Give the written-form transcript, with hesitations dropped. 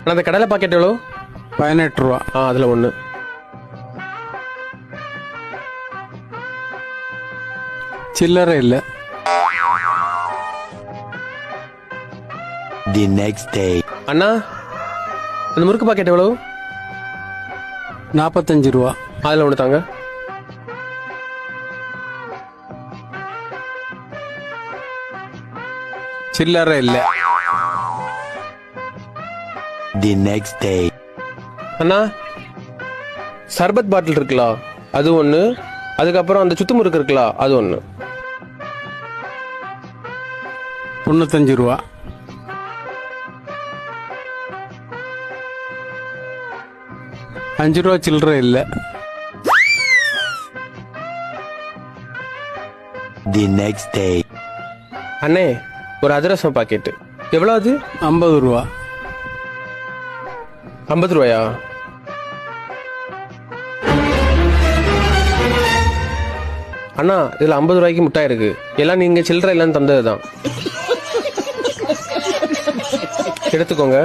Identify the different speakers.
Speaker 1: ஆனால் அந்த கடலை பாக்கெட் எவ்வளோ?
Speaker 2: 18 ரூபா.
Speaker 1: அதில் ஒன்று.
Speaker 2: சில்லறை இல்லை.
Speaker 3: The next day.
Speaker 1: அண்ணா அந்த முறுக்கு பாக்கெட் எவ்வளோ?
Speaker 2: 45 ரூபா.
Speaker 1: அதில் ஒன்று தாங்க.
Speaker 2: சில்லறை இல்லை.
Speaker 3: The next day.
Speaker 1: அண்ணா சர்பத் பாட்டில் இருக்குல்ல அது ஒன்று, அதுக்கப்புறம் அந்த சுத்து முறுக்கு இருக்குல்ல அது ஒன்று.
Speaker 2: 95 ரூபா. ₹5 சில்லறை இல்லை.
Speaker 3: The next day.
Speaker 1: அண்ணே ஒரு அதிரசம் பாக்கெட்டு எவ்வளோ? அது
Speaker 2: 50 ரூபா.
Speaker 1: 50 ரூபாயா? அண்ணா இதில் 50 ரூபாய்க்கு முட்டாய் இருக்கு. எல்லாம் நீங்கள் சில்லறை இல்லைன்னு தந்தது தான். எடுத்துக்கோங்க.